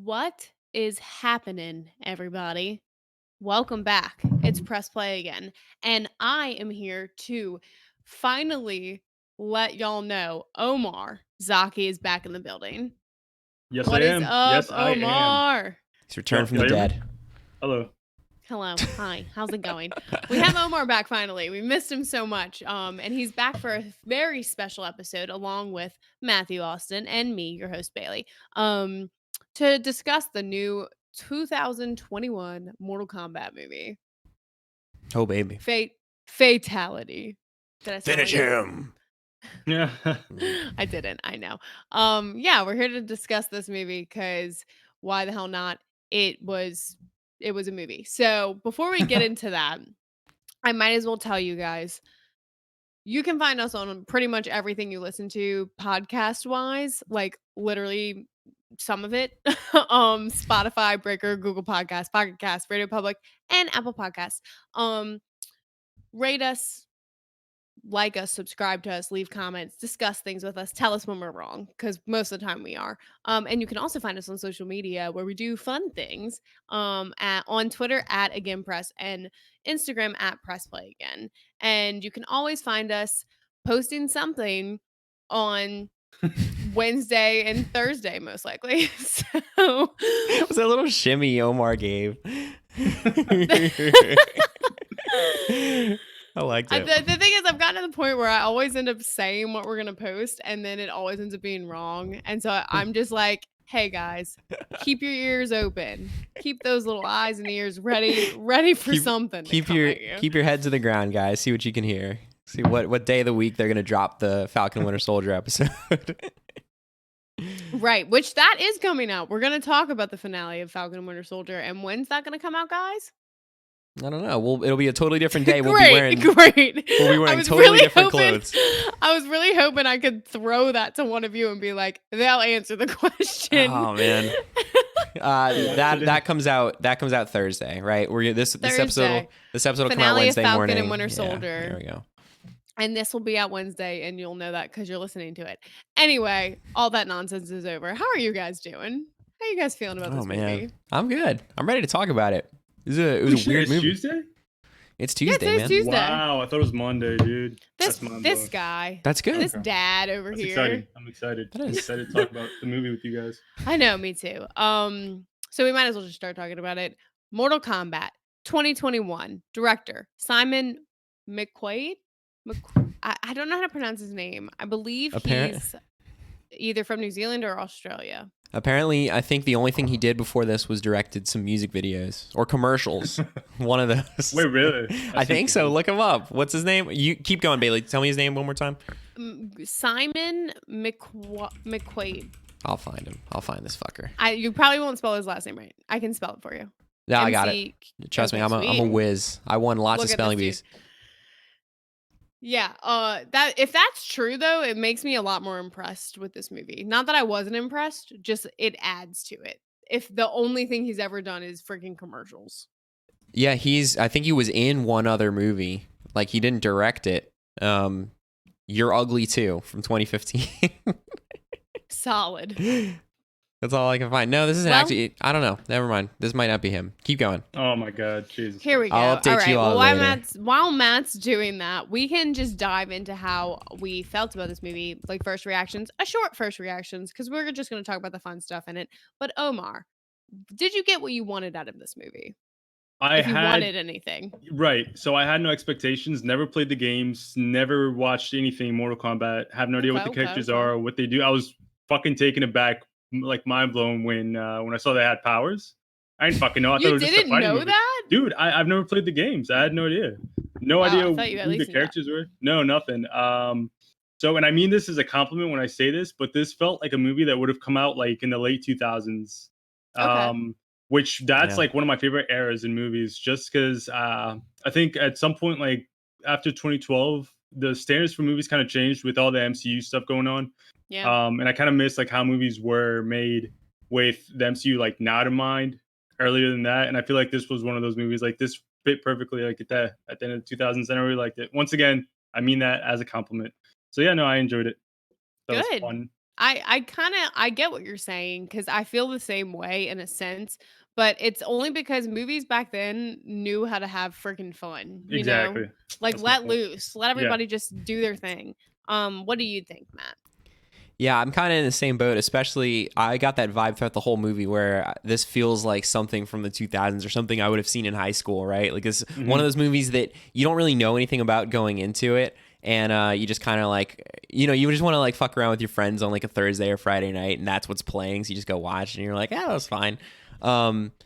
What is happening, everybody? Welcome back. It's Press Play again. And I am here to finally let y'all know Omar Zaki is back in the building. Yes, I What is am. up, Yes, I am. Omar? He's returned from Y'all the hear me? dead. Hello. Hello. Hi. How's it going? We have Omar back finally. We missed him so much. And he's back for a very special episode along with Matthew Austin and me, your host Bailey. To discuss the new 2021 Mortal Kombat movie. Oh, baby. Fatality. Did I sound Finish like it? him. Yeah. I didn't. I know. Yeah, we're here to discuss this movie because why the hell not? It was a movie. So before we get into that, I might as well tell you guys, you can find us on pretty much everything you listen to podcast wise, like literally some of it. Spotify, Breaker, Google Podcasts, Pocket Cast, Radio Public, and Apple Podcasts. Rate us, like us, subscribe to us, leave comments, discuss things with us, tell us when we're wrong, because most of the time we are. And you can also find us on social media where we do fun things. On Twitter at Again Press and Instagram at Press Play Again. And you can always find us posting something on Wednesday and Thursday, most likely. So It was a little shimmy Omar gave. I liked it. The thing is, I've gotten to the point where I always end up saying what we're gonna post, and then it always ends up being wrong. And so I'm just like, "Hey guys, keep your ears open, keep those little eyes and ears ready for something." Keep your head to the ground, guys. See what you can hear. See what day of the week they're gonna drop the Falcon Winter Soldier episode. Right, which that is coming out. We're gonna talk about the finale of Falcon and Winter Soldier, and when's that gonna come out, guys? I don't know. It'll be a totally different day. Great. We'll be wearing totally different clothes. I was really hoping I could throw that to one of you and be like, they'll answer the question. Oh man. That comes out Thursday, right? This episode will come out Wednesday Falcon morning. And Winter Yeah, Soldier. there we go. And this will be out Wednesday, and you'll know that because you're listening to it. Anyway, all that nonsense is over. How are you guys doing? How are you guys feeling about this movie? I'm good. I'm ready to talk about it. It was a weird movie. Tuesday? It's Tuesday, man. Tuesday. Wow, I thought it was Monday, dude. This guy. That's good. This dad over That's here. exciting. I'm excited. I'm excited to talk about the movie with you guys. I know, me too. So we might as well just start talking about it. Mortal Kombat 2021. Director Simon McQuaid. I don't know how to pronounce his name. I believe he's either from New Zealand or Australia. Apparently, I think the only thing he did before this was directed some music videos or commercials. One of those. Wait, really? I think so. Look him up. What's his name? You keep going, Bailey. Tell me his name one more time. Simon McQuaid. I'll find him. I'll find this fucker. You probably won't spell his last name right. I can spell it for you. Yeah, I got it. Trust me, I'm a whiz. I won lots of spelling bees. Yeah, that if that's true though, it makes me a lot more impressed with this movie. Not that I wasn't impressed, just it adds to it. If the only thing he's ever done is freaking commercials. Yeah, I think he was in one other movie. Like he didn't direct it. You're Ugly Too from 2015. Solid. That's all I can find. No, this isn't actually. I don't know. Never mind. This might not be him. Keep going. Oh my God, Jesus. Here we go. I'll update you all later. While Matt's doing that, we can just dive into how we felt about this movie, like first reactions, short first reactions, because we're just going to talk about the fun stuff in it. But Omar, did you get what you wanted out of this movie? If you wanted anything. Right. So I had no expectations, never played the games, never watched anything Mortal Kombat, have no idea what the characters are, what they do. I was fucking taken aback, like mind blown when I saw they had powers. I didn't fucking know. I thought it was just a fighting movie. That? Dude, I've never played the games. I had no idea. No idea who the characters were. No, nothing. So, and I mean this as a compliment when I say this, but this felt like a movie that would have come out like in the late 2000s. Which that's like one of my favorite eras in movies, just because I think at some point, like after 2012, the standards for movies kind of changed with all the MCU stuff going on. Yeah. And I kind of miss like how movies were made with the MCU like not in mind earlier than that. And I feel like this was one of those movies like this fit perfectly like at the end of the 2000s. And I really liked it. Once again, I mean that as a compliment. So yeah, no, I enjoyed it. That was fun. I get what you're saying because I feel the same way in a sense, but it's only because movies back then knew how to have freaking fun, you know? Exactly. Like That's my let point. loose, let Yeah. everybody just do their thing. What do you think, Matt? Yeah, I'm kind of in the same boat, especially I got that vibe throughout the whole movie where this feels like something from the 2000s or something I would have seen in high school, right? Like it's one of those movies that you don't really know anything about going into it. And you just kind of like, you just want to like fuck around with your friends on like a Thursday or Friday night, and that's what's playing. So you just go watch, and you're like, that was fine.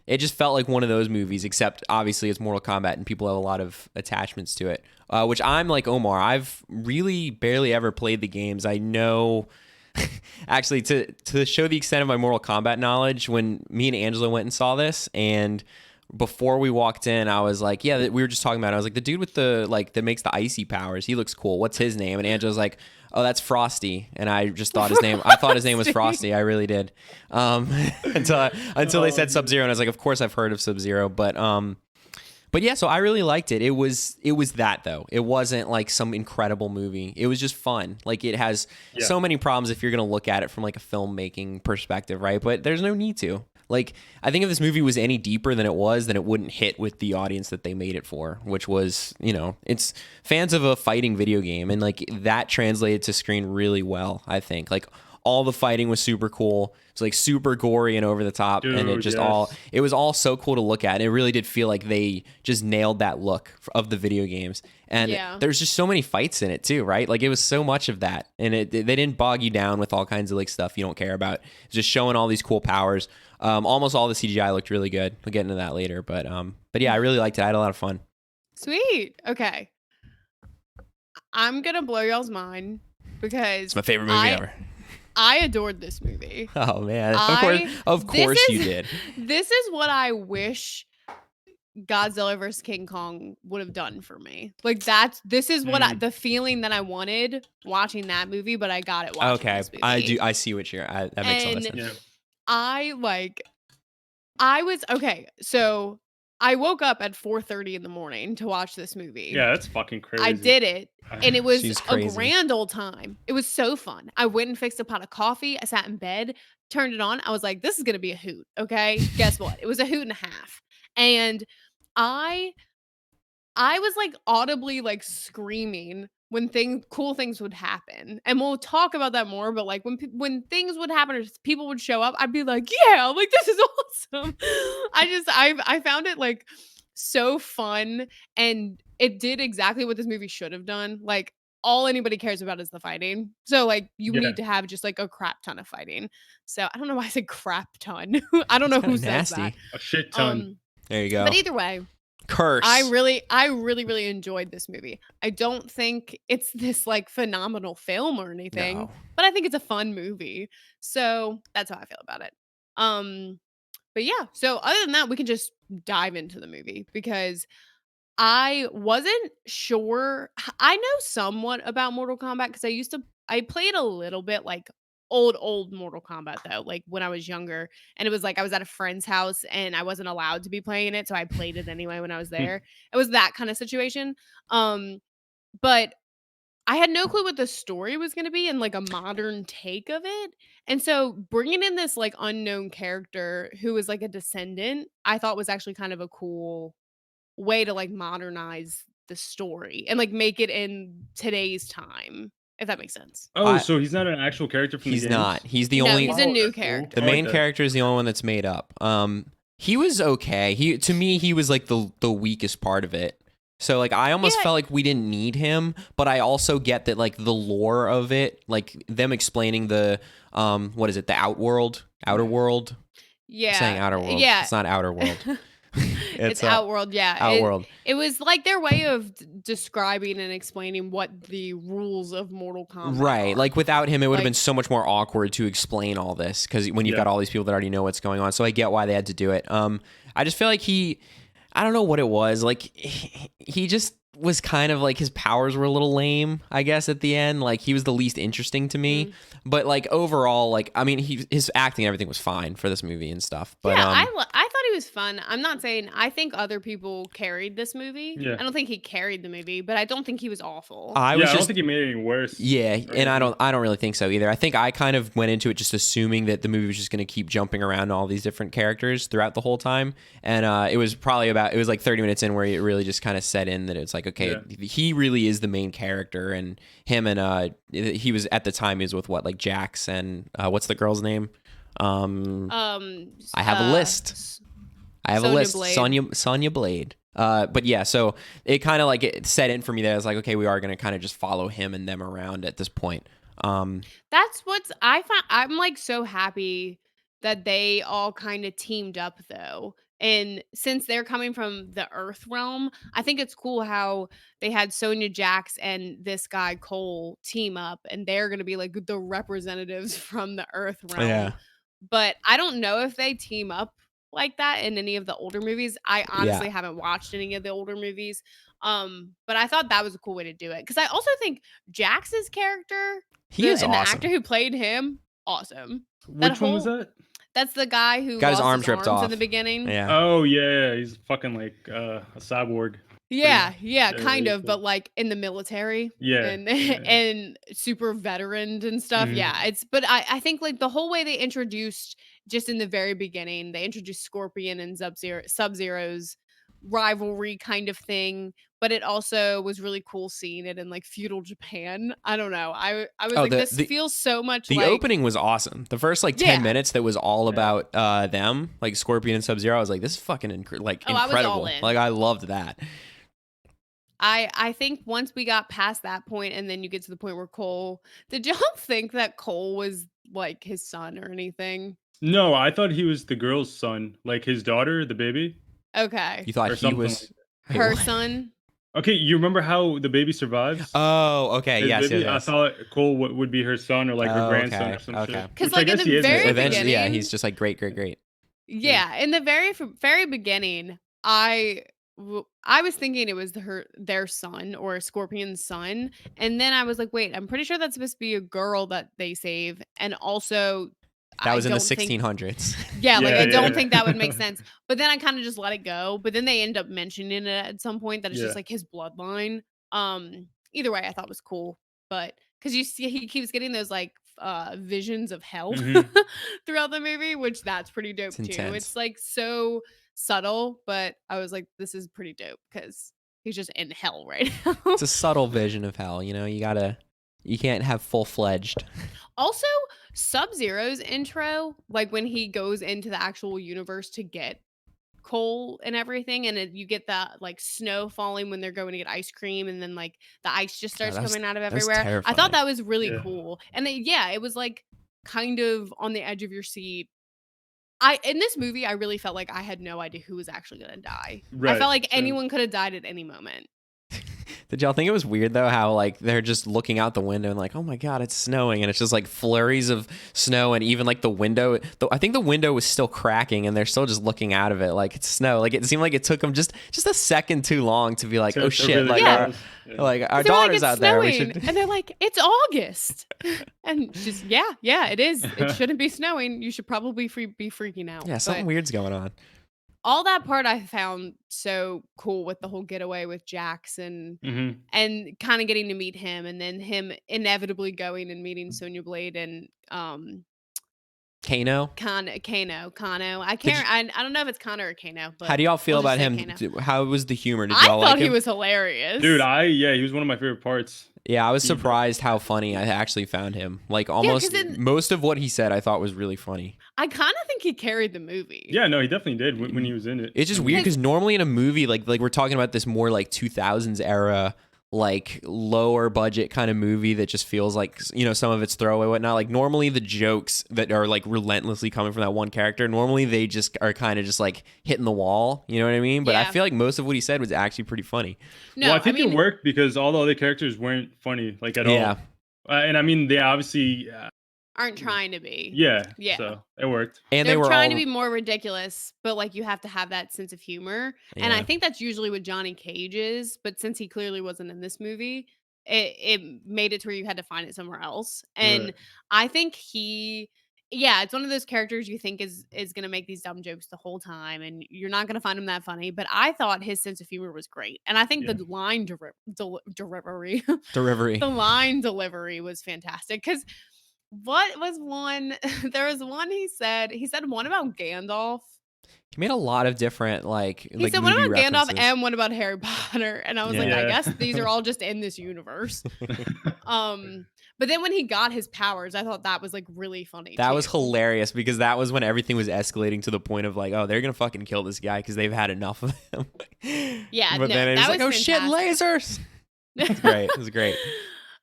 It just felt like one of those movies, except obviously it's Mortal Kombat, and people have a lot of attachments to it. Which I'm like Omar. I've really barely ever played the games. I know. Actually, to show the extent of my Mortal Kombat knowledge, when me and Angela went and saw this, and before we walked in, I was like, yeah, we were just talking about it. I was like, the dude with the like that makes the icy powers, he looks cool. What's his name? And Angela's like, oh, that's Frosty. And I just thought I thought his name was Frosty. I really did. Until they said Sub-Zero, and I was like, of course I've heard of Sub-Zero, but yeah, so I really liked it. It was that though. It wasn't like some incredible movie. It was just fun. Like it has so many problems if you're going to look at it from like a filmmaking perspective, right? But there's no need to. Like I think if this movie was any deeper than it was, then it wouldn't hit with the audience that they made it for, which was, it's fans of a fighting video game, and like that translated to screen really well, I think. Like all the fighting was super cool. It's like super gory and over the top. Dude, and yes. it was all so cool to look at. And it really did feel like they just nailed that look of the video games. And there's just so many fights in it too, right? Like it was so much of that. And they didn't bog you down with all kinds of like stuff you don't care about. It's just showing all these cool powers. Almost all the CGI looked really good. We'll get into that later. But yeah, I really liked it. I had a lot of fun. Sweet. Okay. I'm going to blow y'all's mind because It's my favorite movie ever. I adored this movie. Oh man, of course you did. This is what I wish Godzilla vs. King Kong would have done for me. Like this is what the feeling that I wanted watching that movie, but I got it watching this movie. I see what that makes a lot of sense. Yeah. I was okay. So I woke up at 4:30 in the morning to watch this movie. Yeah, that's fucking crazy. I did it, and it was She's a crazy. grand old time. It was so fun. I went and fixed a pot of coffee. I sat in bed, turned it on. I was like, this is going to be a hoot, okay? Guess what? It was a hoot and a half. And I was like audibly like screaming when cool things would happen. And we'll talk about that more, but like when things would happen or people would show up, I'd be like, yeah, like this is awesome. I found it like so fun, and it did exactly what this movie should have done. Like all anybody cares about is the fighting. So like you need to have just like a crap ton of fighting. So I don't know why I said crap ton. I don't know who says that. A shit ton. There you go. But either way, curse. I really enjoyed this movie. I don't think it's this like phenomenal film or anything, but I think it's a fun movie. So that's how I feel about it. But yeah, so other than that, we can just dive into the movie because I wasn't sure. I know somewhat about Mortal Kombat because I played a little bit like old Mortal Kombat though, like when I was younger, and it was like I was at a friend's house and I wasn't allowed to be playing it, so I played it anyway when I was there. It was that kind of situation. But I had no clue what the story was going to be and like a modern take of it. And so bringing in this like unknown character who was like a descendant, I thought was actually kind of a cool way to like modernize the story and like make it in today's time, if that makes sense. Oh, so he's not an actual character from the games? He's not. He's the only. He's a new character. The main character is the only one that's made up. He was okay. To me, he was like the weakest part of it. So like I almost felt like we didn't need him, but I also get that like the lore of it, like them explaining the what is it, the outer world? Yeah. I'm saying outer world. Yeah. It's not outer world. It's Outworld, yeah. Outworld. It was like their way of describing and explaining what the rules of Mortal Kombat Right. are. Like without him, it would have been so much more awkward to explain all this because when you've got all these people that already know what's going on. So I get why they had to do it. I just feel like I don't know what it was. Like he just was kind of like his powers were a little lame, I guess, at the end. Like he was the least interesting to me. But like overall, like I mean, his acting and everything was fine for this movie and stuff. But I thought he was fun. I'm not saying I think other people carried this movie. Yeah. I don't think he carried the movie, but I don't think he was awful. I Yeah, was I don't just think he made it any worse. Yeah, or and I anything. don't really think so either. I think I kind of went into it just assuming that the movie was just going to keep jumping around all these different characters throughout the whole time, and it was like 30 minutes in where it really just kind of set in that it's like, okay, he really is the main character, and him and he was at the time he was with what, like Jax and what's the girl's name? I have a list. I have a list. Blade. Sonya Blade. But yeah, so it kind of like it set in for me that I was like, okay, we are going to kind of just follow him and them around at this point. That's what's I find. I'm like so happy that they all kind of teamed up though. And since they're coming from the Earth realm, I think it's cool how they had Sonya, Jax, and this guy Cole team up, and they're going to be like the representatives from the Earth realm. Yeah. But I don't know if they team up like that in any of the older movies. I honestly haven't watched any of the older movies. But I thought that was a cool way to do it. Because I also think Jax's character, He is and awesome. the actor who played him, awesome. Which one was that? That's the guy who got lost his arms ripped off in the beginning. Yeah. Oh yeah, he's fucking like a cyborg. Yeah, kind really of, cool. but like in the military. Yeah. And super veteran and stuff. Mhm. Yeah, but I think like the whole way they introduced just in the very beginning, they introduced Scorpion and Sub-Zero's rivalry kind of thing, but it also was really cool seeing it in like feudal Japan. I don't know. I was like, this feels so much the like opening was awesome. The first like 10 minutes that was all about them, like Scorpion and Sub-Zero. I was like, this is fucking incredible. I was all in. Like I loved that. I think once we got past that point and then you get to the point where Cole, did y'all think that Cole was like his son or anything? No, I thought he was the girl's son, like his daughter, the baby. Okay. You thought Or he something was her son? Okay, you remember how the baby survives? Oh, okay. His Yes, baby? yes. I thought Cole would be her son or like her grandson or some shit. Because Which I like in guess he the is. very Eventually, beginning, he's just like great. Yeah, in the very beginning, I was thinking it was their son or Scorpion's son, and then I was like, wait, I'm pretty sure that's supposed to be a girl that they save, and also that was in the think 1600s. Yeah, like I don't think that would make sense. But then I kind of just let it go. But then they end up mentioning it at some point that it's just like his bloodline. Either way, I thought was cool. But because you see, he keeps getting those like visions of hell throughout the movie, which that's pretty dope too. Intense. It's like so subtle, but I was like, this is pretty dope because he's just in hell right now. It's a subtle vision of hell. You know, you can't have full-fledged. Also, Sub-Zero's intro, like when he goes into the actual universe to get Cole and everything, and you get that like snow falling when they're going to get ice cream, and then like the ice just starts coming out of everywhere. I thought that was really cool, and it was like kind of on the edge of your seat. In this movie, I really felt like I had no idea who was actually gonna die. Right, I felt like anyone could have died at any moment. Did y'all think it was weird though how like they're just looking out the window and like, oh my god, it's snowing, and it's just like flurries of snow, and even like the window, I think the window was still cracking and they're still just looking out of it like it's snow. Like it seemed like it took them just a second too long to be like, oh shit, really like our daughter's out there. We should... And they're like, it's August, and just yeah, it is. It shouldn't be snowing. You should probably be freaking out. Yeah, something weird's going on. All that part I found so cool with the whole getaway with Jackson and kind of getting to meet him, and then him inevitably going and meeting Sonya Blade and Kano. I can't. I don't know if it's Kano or Kano. But how do y'all feel about him? Kano. How was the humor? Did I y'all thought like him? he was hilarious, dude. He was one of my favorite parts. Yeah, I was surprised how funny I actually found him. Like almost most of what he said, I thought was really funny. I kind of think he carried the movie. Yeah, no, he definitely did when he was in it. It's just weird because normally in a movie, like we're talking about this more like 2000s era, like lower budget kind of movie that just feels like, you know, some of it's throwaway, whatnot. Like normally the jokes that are like relentlessly coming from that one character, normally they just are kind of just like hitting the wall. You know what I mean? But I feel like most of what he said was actually pretty funny. No, well, I think it worked because all the other characters weren't funny like at all. And I mean, they obviously aren't trying to be. Yeah. So it worked. And they're trying to be more ridiculous, but like you have to have that sense of humor. Yeah. And I think that's usually what Johnny Cage is. But since he clearly wasn't in this movie, it made it to where you had to find it somewhere else. And I think he yeah, it's one of those characters you think is gonna make these dumb jokes the whole time, and you're not gonna find him that funny. But I thought his sense of humor was great, and I think Yeah. the line delivery, Delivery. the line delivery was fantastic. Because what was one? There was one he said. He said one about Gandalf. He made a lot of different He said one movie about Gandalf references. and one about Harry Potter, and I was like, Yeah. I Yeah. guess these are all just in this universe. But then when he got his powers, I thought that was like really funny That too. was hilarious because that was when everything was escalating to the point of like, oh, they're gonna fucking kill this guy because they've had enough of him. Yeah, but no, then it was that like, was oh shit, lasers! It's great. It was great.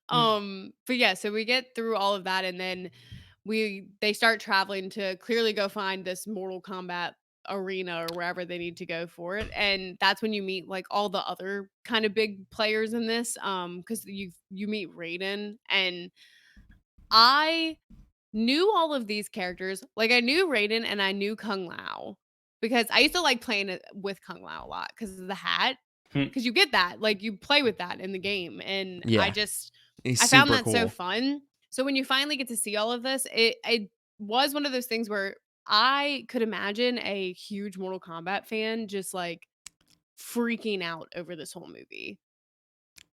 But yeah, so we get through all of that, and then they start traveling to clearly go find this Mortal Kombat arena or wherever they need to go for it. And that's when you meet like all the other kind of big players in this. Because you meet Raiden, and I knew all of these characters. Like I knew Raiden and I knew Kung Lao because I used to like playing it with Kung Lao a lot because of the hat. Hmm. Because you get that, like you play with that in the game, and Yeah, he's I found super that so cool. fun. So when you finally get to see all of this, it was one of those things where I could imagine a huge Mortal Kombat fan just like freaking out over this whole movie.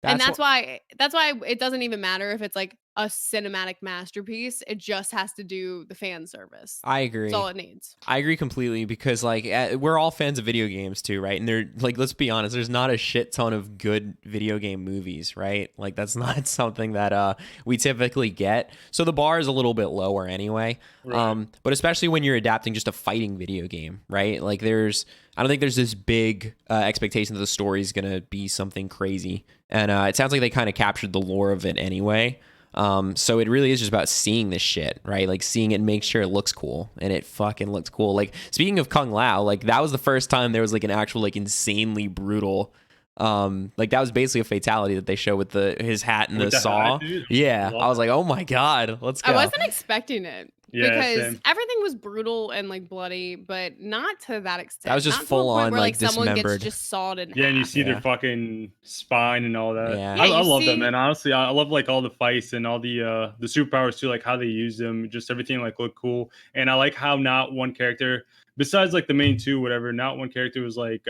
And That's what that's why it doesn't even matter if it's like a cinematic masterpiece. It just has to do the fan service. I That's all agree. it needs. I agree completely because like we're all fans of video games too, right? And they're like, let's be honest, there's not a shit ton of good video game movies, right? Like that's not something that we typically get. So the bar is a little bit lower anyway. Right. But especially when you're adapting just a fighting video game, right? Like I don't think there's this big expectation that the story is gonna be something crazy, and it sounds like they kind of captured the lore of it anyway. So it really is just about seeing this shit, right? Like seeing it and make sure it looks cool, and it fucking looks cool. Like speaking of Kung Lao, like that was the first time there was like an actual like insanely brutal, like that was basically a fatality that they show with his hat and With the saw. hat, dude. Yeah, Love I was like, oh my god, let's go. I wasn't expecting it Yeah, because same. everything was brutal and like bloody, but not to that extent. That was just Not to a full point on, where like, someone gets dismembered. just sawed in Yeah, and you half. see Yeah. their fucking spine and all that. Yeah. Yeah, I you love that, see- man. Honestly, I love like all the fights and all the superpowers too, like how they use them, just everything like look cool. And I like how not one character, besides like the main two, whatever, not one character was like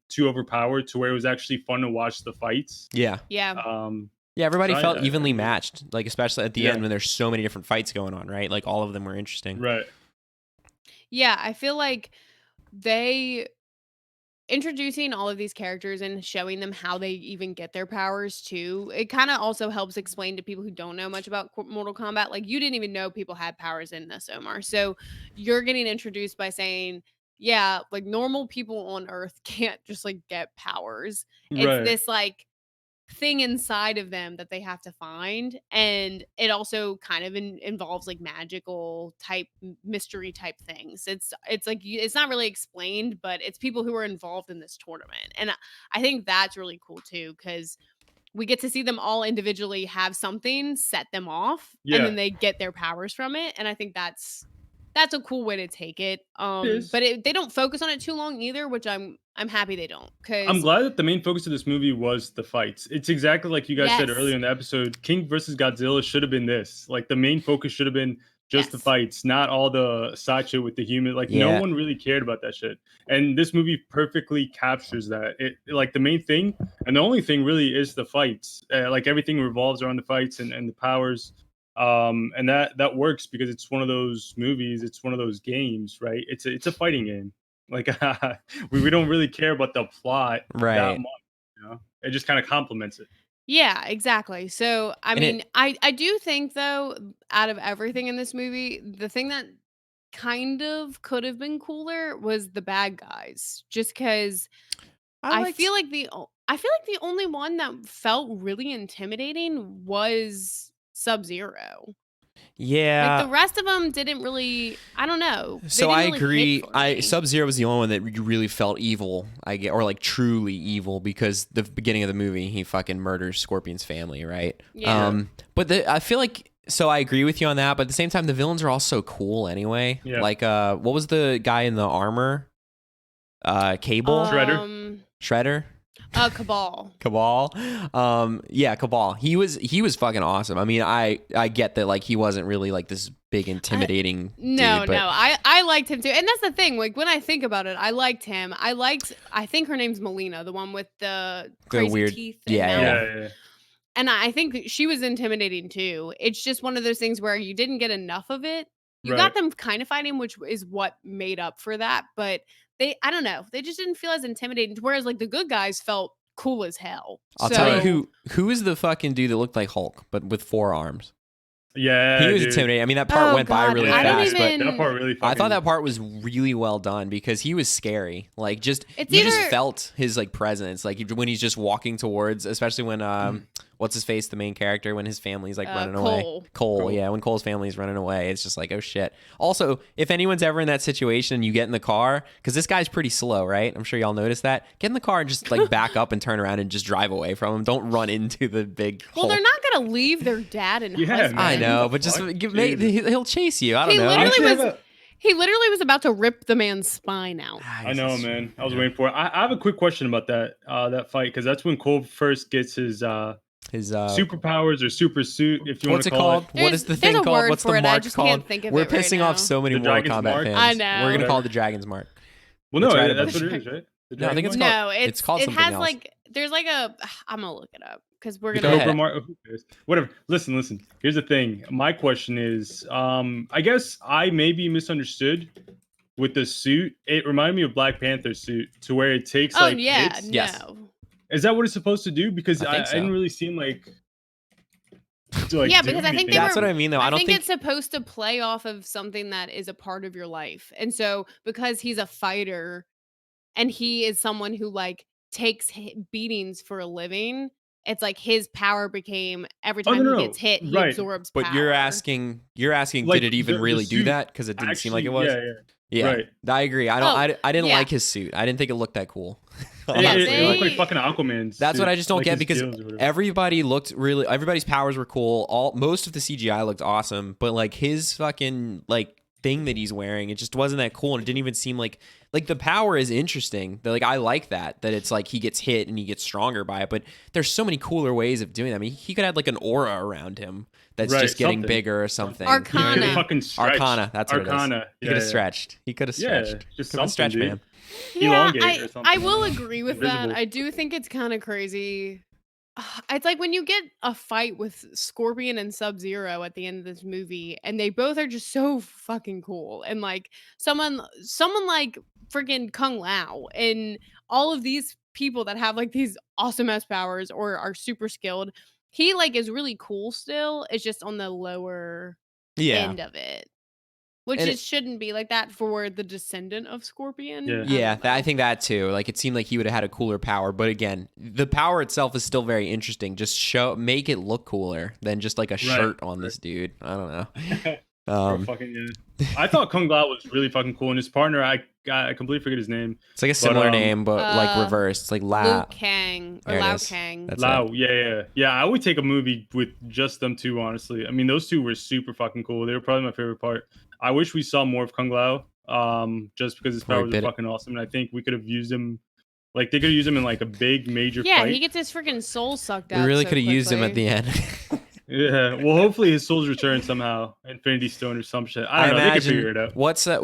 too overpowered to where it was actually fun to watch the fights. Yeah. Yeah. Yeah, everybody So I- felt I evenly agree. matched, like especially at the Yeah. end when there's so many different fights going on, right? Like all of them were interesting. Right. Yeah, I feel like they introducing all of these characters and showing them how they even get their powers too. It kind of also helps explain to people who don't know much about Mortal Kombat. Like you didn't even know people had powers in this, Omar. So you're getting introduced by saying, yeah, like normal people on Earth can't just like get powers. It's Right. this like thing inside of them that they have to find, and it also kind of involves like magical type mystery type things. It's like it's not really explained, but it's people who are involved in this tournament, and I think that's really cool too because we get to see them all individually have something set them off, and Yeah. then they get their powers from it, and I think that's a cool way to take it. is. But they don't focus on it too long either, which I'm happy they don't, I'm because glad that the main focus of this movie was the fights. It's exactly like you guys said Yes. earlier in the episode. King versus Godzilla should have been this. Like the main focus should have been just the Yes. fights, not all the side shit with the human. Like no Yeah. one really cared about that shit. And this movie perfectly captures that. It like the main thing and the only thing really is the fights. Like everything revolves around the fights and the powers. And that works because it's one of those movies. It's one of those games, right? It's a fighting game. Like we don't really care about the plot that Right. much, you know. It just kind of complements it. Yeah, exactly. So, I And mean, I do think though, out of everything in this movie, the thing that kind of could have been cooler was the bad guys. Just because I feel like the only one that felt really intimidating was Sub-Zero. Yeah. Like the rest of them didn't really. I don't know. They So didn't I really hit agree. for me. Sub-Zero was the only one that you really felt evil, I get, or like truly evil, because the beginning of the movie he fucking murders Scorpion's family, right? Yeah. But I feel like, so I agree with you on that, but at the same time the villains are all so cool anyway. Yeah. Like what was the guy in the armor? Cable? Shredder. Shredder? Cabal. Cabal. Yeah, Cabal. He was fucking awesome. I mean, I get that like he wasn't really like this big intimidating dude, but I liked him too. And that's the thing, like when I think about it, I liked him. I think her name's Melina, the one with the crazy weird teeth and yeah, mouth. Yeah. And I think she was intimidating too. It's just one of those things where you didn't get enough of it. You got them kind of fighting, which is what made up for that. But I don't know, they just didn't feel as intimidating. Whereas like the good guys felt cool as hell. I'll tell you who is the fucking dude that looked like Hulk but with 4 arms. Yeah, he was intimidating. I mean, that part went by really fast, but that part really I thought that part was really well done because he was scary. Like, just you just felt his like presence, like when he's just walking towards, especially when what's his face, the main character, when his family's like running away. Cole, yeah, when Cole's family's running away, it's just like, oh shit. Also, if anyone's ever in that situation, and you get in the car because this guy's pretty slow, right? I'm sure y'all noticed that. Get in the car and just like back up and turn around and just drive away from him. Don't run into the big. Well, they're not gonna leave their dad and husband. I know, but just he'll chase you. I don't know. He literally was about to rip the man's spine out. I know, man. I was waiting for it. I have a quick question about that fight because that's when Cole first gets his superpowers or super suit, if you want to call it. What is the thing called? What's the mark called? Can't think of We're pissing off so many Mortal Kombat fans. I know. We're gonna call it the Dragon's Mark. Well, no, that's what it is, right? No, I think it's called something else. Like there's like a. I'm gonna look it up because we're gonna. Whatever. Listen. Here's the thing. My question is, I guess I maybe misunderstood with the suit. It reminded me of Black Panther's suit to where it takes hits. Yes. Is that what it's supposed to do? Because I didn't really seem like. Yeah, because I think that's what I mean, though. I don't think it's supposed to play off of something that is a part of your life, and so because he's a fighter, and he is someone who like takes beatings for a living, it's like his power became every time he gets hit, he absorbs power. But you're asking, like, did it even really do that? Because it didn't seem like it was. Yeah. Right. I agree. I didn't like his suit. I didn't think it looked that cool. It looked like fucking Aquaman's. That's what I just don't get because everybody's powers were cool. Most of the CGI looked awesome, but like his fucking like thing that he's wearing, it just wasn't that cool, and it didn't even seem like the power is interesting. Like I like that it's like he gets hit and he gets stronger by it, but there's so many cooler ways of doing that. I mean, he could have like an aura around him that's just getting bigger or something. Arcana. Arcana. That's what it is. He could have stretched. He could have stretched. Just some stretch, man. Yeah, I will agree with that. I do think it's kind of crazy. It's like when you get a fight with Scorpion and Sub-Zero at the end of this movie, and they both are just so fucking cool. And like someone like freaking Kung Lao and all of these people that have like these awesome ass powers or are super skilled, he like is really cool still. It's just on the lower end of it. Which shouldn't be like that for the descendant of Scorpion. Yeah, I think that too. Like it seemed like he would have had a cooler power, but again, the power itself is still very interesting. Just make it look cooler than just like a shirt on this dude. I don't know. I thought Kung Lao was really fucking cool, and his partner, I completely forget his name. It's like a similar name, but like reversed. It's like Liu Kang or Lao Kang. Lao, yeah. I would take a movie with just them two, honestly. I mean, those two were super fucking cool. They were probably my favorite part. I wish we saw more of Kung Lao, just because his powers are fucking awesome, and I think we could have used him. Like they could have used him in like a big major fight. Yeah, he gets his freaking soul sucked out. We really could have used him at the end. Yeah, well, hopefully his soul's returned somehow. Infinity Stone or some shit. I don't know. They could figure it out.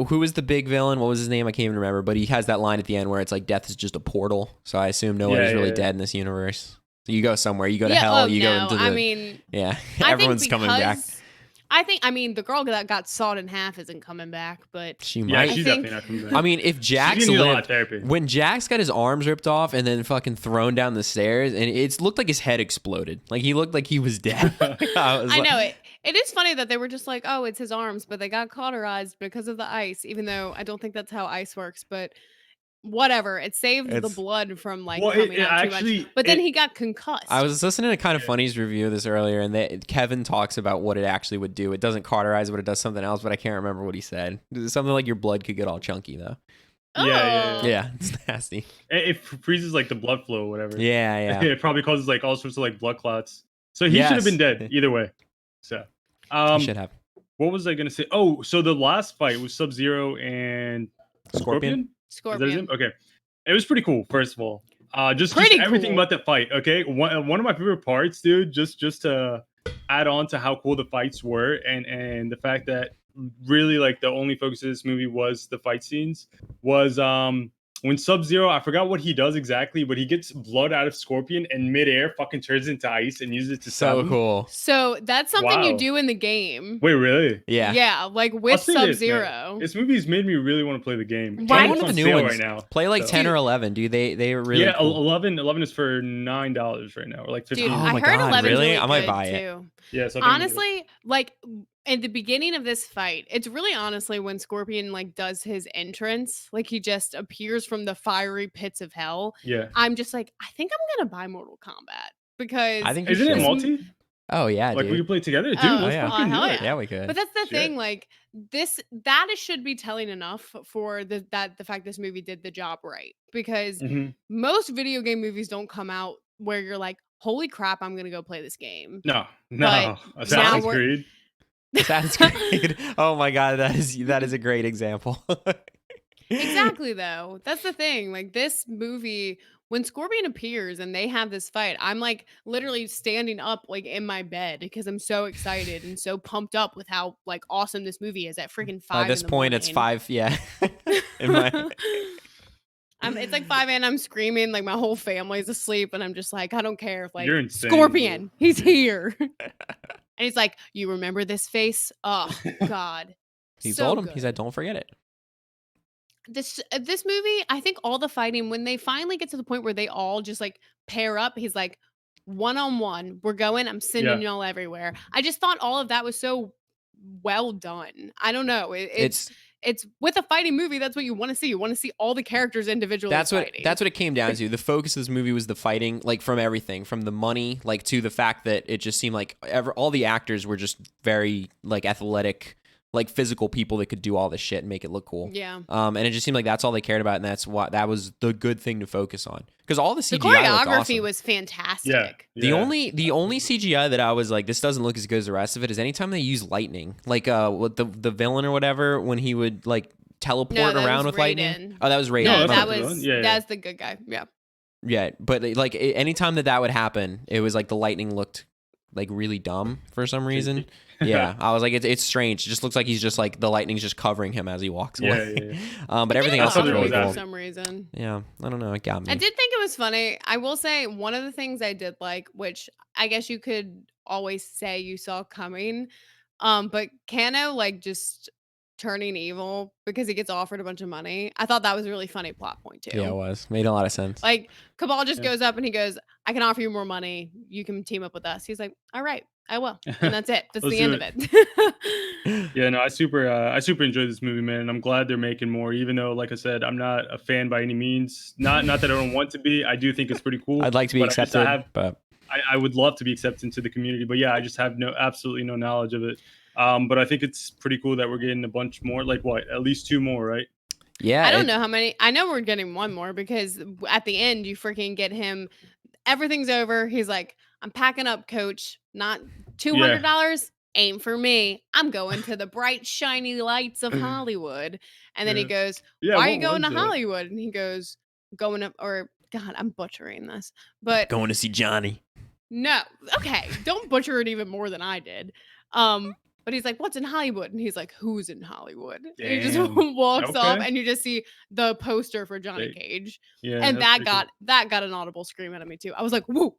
Who was the big villain? What was his name? I can't even remember. But he has that line at the end where it's like death is just a portal. So I assume no one is really dead in this universe. So you go somewhere. You go to hell. You go into the. Everyone's coming back. I mean, the girl that got sawed in half isn't coming back, but she might. She's definitely not coming back. I mean, if Jax lived, when Jax got his arms ripped off and then fucking thrown down the stairs, and it looked like his head exploded. Like he looked like he was dead. I know it. It is funny that they were just like, oh, it's his arms, but they got cauterized because of the ice, even though I don't think that's how ice works, but whatever. It saved the blood from like coming out too much. But then he got concussed. I was listening to Kind of Funny's review of this earlier, and Kevin talks about what it actually would do. It doesn't cauterize, but it does something else, but I can't remember what he said. Something like your blood could get all chunky, though. Yeah, it's nasty. It freezes like the blood flow or whatever. Yeah. It probably causes like all sorts of like blood clots. So he should have been dead either way. So he should have. What was I gonna say? Oh, so the last fight was Sub-Zero and Scorpion? Scorpion. Okay. It was pretty cool, first of all. Just everything cool. about the fight. Okay, one of my favorite parts, dude. Just to add on to how cool the fights were, and the fact that really like the only focus of this movie was the fight scenes was when Sub-Zero, I forgot what he does exactly, but he gets blood out of Scorpion and midair fucking turns into ice and uses it to stab So him. cool. So that's something you do in the game. Wait, really? Yeah. Yeah, like I'll with say this, man. Sub-Zero. This movie's made me really want to play the game. Right? And One it's of on the new sale ones right now. Play like 10 or 11, dude. They are really cool. 11 is for $9 right now, or like 15. Dude, Oh I my heard God, 11 really? really I might good buy it. too. Yeah, so Honestly, like in the beginning of this fight, it's really honestly when Scorpion like does his entrance, like he just appears from the fiery pits of hell. yeah. I'm just like, I think I'm gonna buy Mortal Kombat because I think you Isn't it should. multi? Oh yeah, Like we dude. could play together, dude. Oh, Let's yeah. fucking hell do yeah. it. Yeah, we could. But that's the Shit. thing, like that should be telling enough for the fact this movie did the job right. Because Mhm. most video game movies don't come out where you're like, holy crap, I'm gonna go play this game. No, But Assassin's we're- Creed. Assassin's Creed. Oh my God, that is a great example. Exactly, though. That's the thing. Like this movie, when Scorpion appears and they have this fight, I'm like literally standing up like in my bed because I'm so excited and so pumped up with how like awesome this movie is at freaking 5 By this in the point, it's morning. 5. Yeah. In my It's like 5 and I'm screaming like my whole family's asleep and I'm just like, I don't care if like You're insane, Scorpion, he's here. And he's like, you remember this face? Oh God. he So told him. good. He said, "Don't forget it." This movie, I think all the fighting when they finally get to the point where they all just like pair up, he's like, one on one, we're going. I'm sending y'all everywhere. I just thought all of that was so well done. I don't know. It's with a fighting movie. That's what you want to see. You want to see all the characters individually. That's fighting. what it came down to. The focus of this movie was the fighting, like from everything, from the money, like to the fact that it just seemed like all the actors were just very like athletic, like physical people that could do all this shit and make it look cool. Yeah. And it just seemed like that's all they cared about, and that was the good thing to focus on. Because all the CGI the choreography looked awesome. was fantastic. The only CGI that I was like, this doesn't look as good as the rest of it is anytime they use lightning, like with the villain or whatever, when he would like teleport around with lightning. Oh, that was Raiden. No, that's that's the good guy. Yeah. Yeah, but like anytime that would happen, it was like the lightning looked like really dumb for some reason. Yeah, I was like, it's strange. It just looks like he's just like the lightning's just covering him as he walks away. But everything else was really cool. For some reason. Yeah, I don't know. It got me. I did think it was funny. I will say one of the things I did like, which I guess you could always say you saw coming, but Kano like just turning evil because he gets offered a bunch of money. I thought that was a really funny plot point too. Yeah, it was. Made a lot of sense. Like Cabal just goes up and he goes, I can offer you more money. You can team up with us. He's like, all right, I will. And that's it. That's the end of it. Yeah, no, I super enjoyed this movie, man. And I'm glad they're making more, even though, like I said, I'm not a fan by any means. Not that I don't want to be. I do think it's pretty cool. I'd like to be accepted, but I would love to be accepted into the community. But yeah, I just have absolutely no knowledge of it. But I think it's pretty cool that we're getting a bunch more, like what, at least 2 more, right? Yeah. I don't know how many. I know we're getting 1 more because at the end you freaking get him. Everything's over. He's like, I'm packing up, coach. Not $200 ain't for me. I'm going to the bright, shiny lights of Hollywood. And then he goes, why are you going to Hollywood? And he goes, going up, or God, I'm butchering this, but going to see Johnny. No. Okay. Don't butcher it even more than I did. But he's like, what's in Hollywood? And he's like, who's in Hollywood? And he just walks off and you just see the poster for Johnny Cage. Yeah. And that got an audible scream out of me too. I was like, whoa.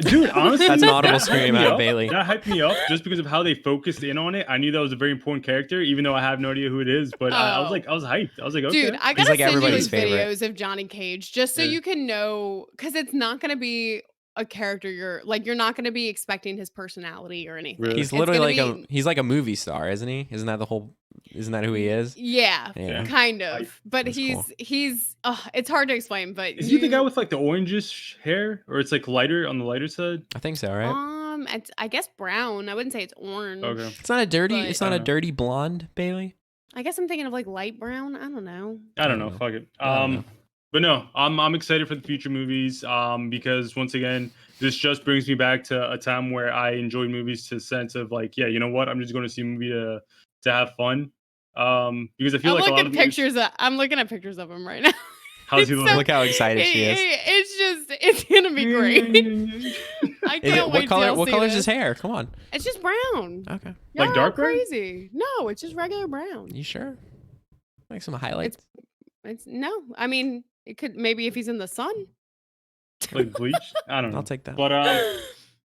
Dude, honestly, that's an audible scream out of Bailey. That hyped me up just because of how they focused in on it. I knew that was a very important character, even though I have no idea who it is. But I was hyped. I was like, okay. Dude, I gotta like send you everybody's videos of Johnny Cage just so you can know, because it's not gonna be a character you're not going to be expecting his personality or anything. Really? He's literally he's like a movie star, isn't he? Isn't that who he is? Yeah. Kind of. But he's it's hard to explain, but is he the guy with like the orangish hair, or it's like lighter on the lighter side? I think so, right? It's, I guess brown. I wouldn't say it's orange. Okay. It's not a dirty blonde, Bailey. I guess I'm thinking of like light brown. I don't know. Fuck it. But no, I'm excited for the future movies because once again, this just brings me back to a time where I enjoyed movies to the sense of like, yeah, you know what? I'm just going to see a movie to have fun. Because I feel like a lot of I'm looking at pictures of him right now. How's he looking? Look how excited she is. It's gonna be great. I can't wait. What color is his hair? Come on. It's just brown. Okay. Y'all Like dark are brown? crazy. No, it's just regular brown. You sure? Like some highlights. It's no. I mean, it could maybe if he's in the sun. Like bleach? I don't know. I'll take that. But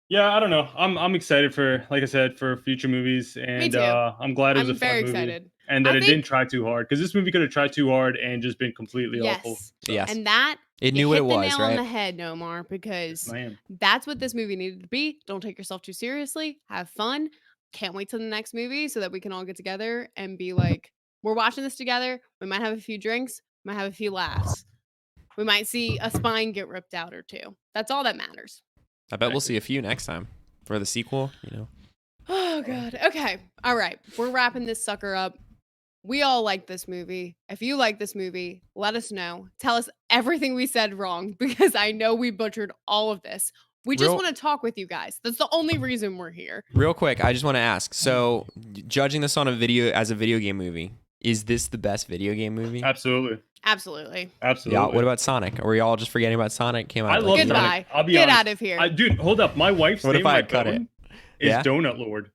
yeah, I don't know. I'm excited for, like I said, for future movies, and too. I'm glad it was I'm a fun very movie, excited. and that I it think- didn't try too hard, because this movie could have tried too hard and just been completely awful. Yes. And that It you knew what hit it the was, nail on the right? head, Omar, because Man. that's what this movie needed to be. Don't take yourself too seriously. Have fun. Can't wait till the next movie so that we can all get together and be like, we're watching this together. We might have a few drinks, might have a few laughs. We might see a spine get ripped out or two. That's all that matters. I bet we'll see a few next time for the sequel, you know. Oh, God. Okay. All right. We're wrapping this sucker up. We all like this movie. If you like this movie, let us know. Tell us everything we said wrong because I know we butchered all of this. We just want to talk with you guys. That's the only reason we're here. Real quick, I just want to ask. So, judging this on a video game movie, is this the best video game movie? Absolutely. Absolutely. Absolutely. Yeah. What about Sonic? Are we all just forgetting about Sonic? Came out. I love Goodbye. Sonic. I'll be Get honest. out of here. Dude, hold up. My wife's What name if I on had my cut it? phone is Yeah? Donut Lord.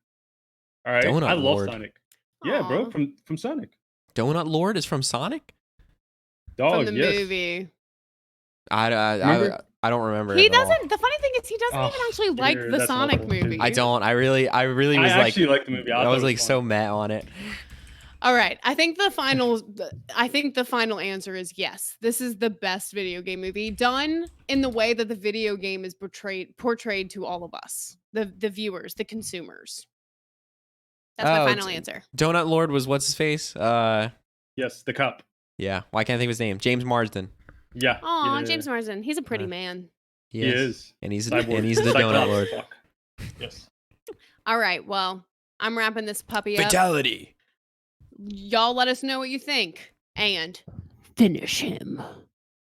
All right. Donut I love Lord. Sonic. Yeah, bro. Aw. From Sonic. Donut Lord is from Sonic? Dog, From the yes. movie. I don't remember. He it at all. doesn't. The funny thing is, he doesn't even actually like dude, the that's Sonic awful, dude. movie. I don't. I really I was like. actually like the movie. I thought was it like so fun. mad on it. All right. I think the final answer is yes. This is the best video game movie done in the way that the video game is portrayed to all of us, the viewers, the consumers. That's my final answer. Donut Lord was what's his face? Yes, the cup. Yeah. Why can't I think of his name? James Marsden. Yeah. Aw, yeah. James Marsden. He's a pretty man. He He is. and he's Cyborg. and he's the Cyclops. Donut Lord. Fuck. Yes. All right. Well, I'm wrapping this puppy up. Fatality. Y'all let us know what you think and finish him.